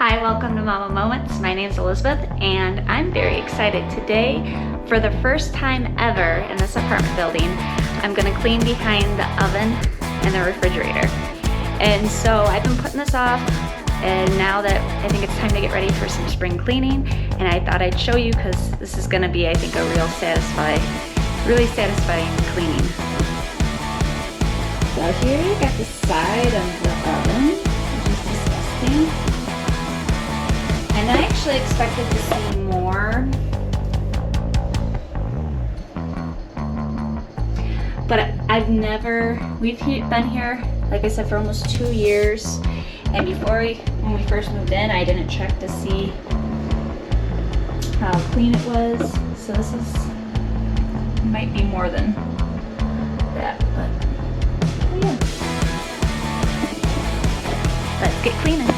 Hi, welcome to Mama Moments. My name's Elizabeth and I'm very excited. Today, for the first time ever in this apartment building, I'm gonna clean behind the oven and the refrigerator. And so I've been putting this off, and now that I think it's time to get ready for some spring cleaning, and I thought I'd show you because this is gonna be, I think, a really satisfying cleaning. So here you got the side of the oven, which is disgusting. And I actually expected to see more, but we've been here, like I said, for almost 2 years. And when we first moved in, I didn't check to see how clean it was. So this might be more than that, but yeah. Let's get cleaning.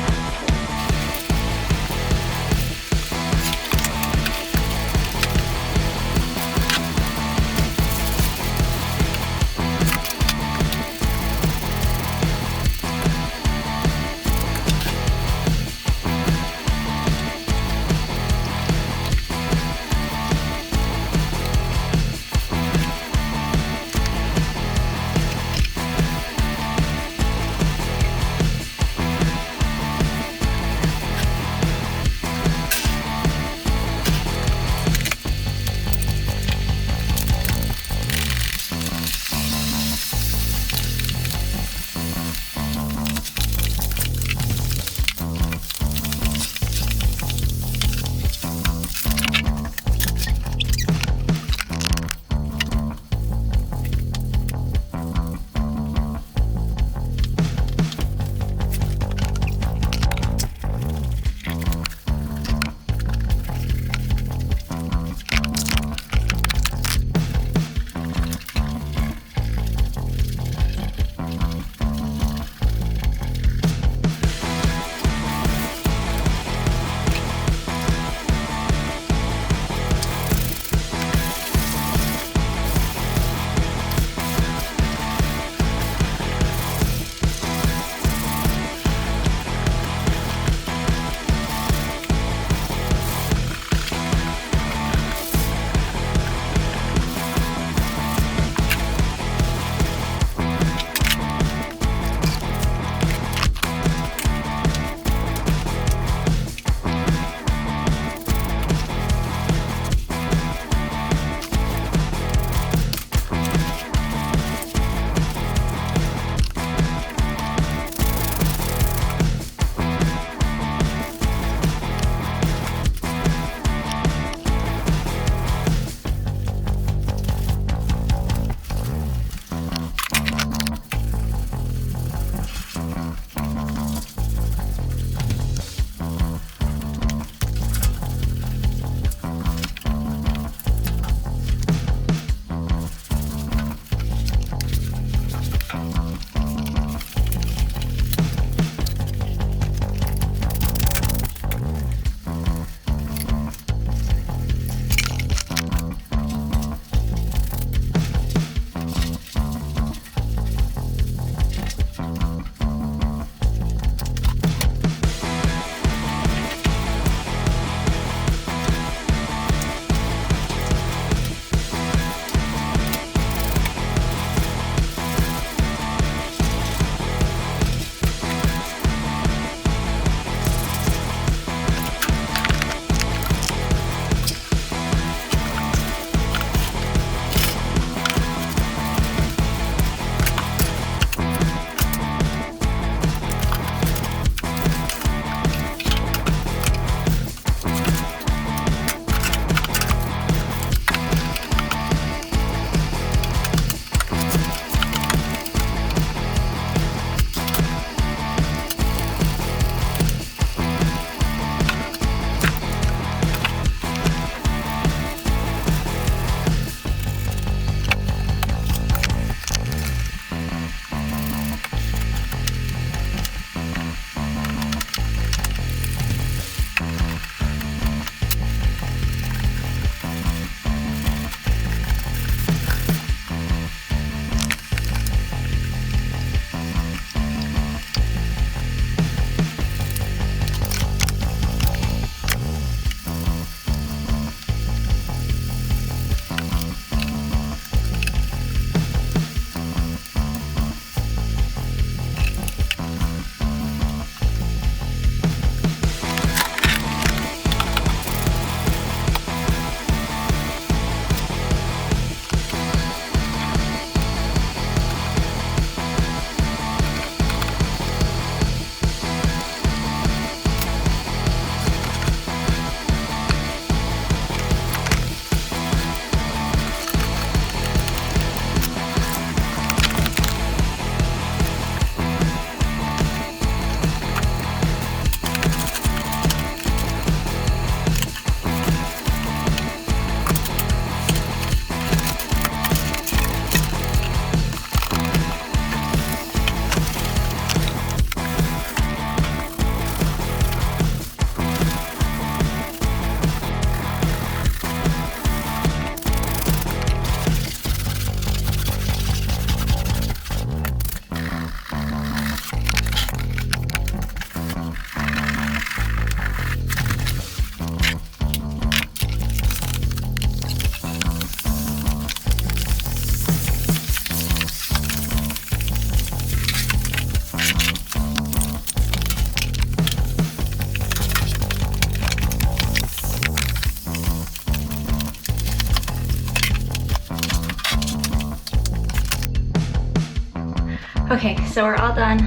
Okay, so we're all done.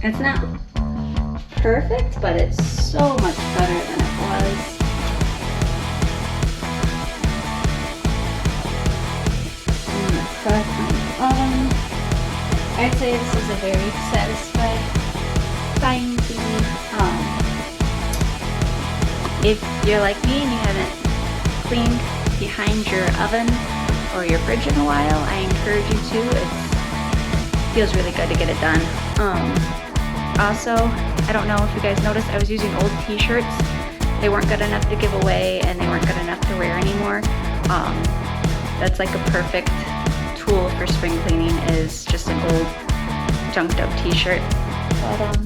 It's not perfect, but it's so much better than it was. I'm gonna press on the oven. I'd say this is a very satisfying me. If you're like me and you haven't cleaned behind your oven or your fridge in a while, I encourage you to. It feels really good to get it done. Also, I don't know if you guys noticed, I was using old t-shirts. They weren't good enough to give away and they weren't good enough to wear anymore. That's like a perfect tool for spring cleaning, is just an old junked up t-shirt. But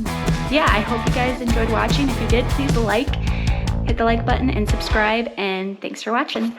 yeah, I hope you guys enjoyed watching. If you did, please hit the like button and subscribe, and thanks for watching.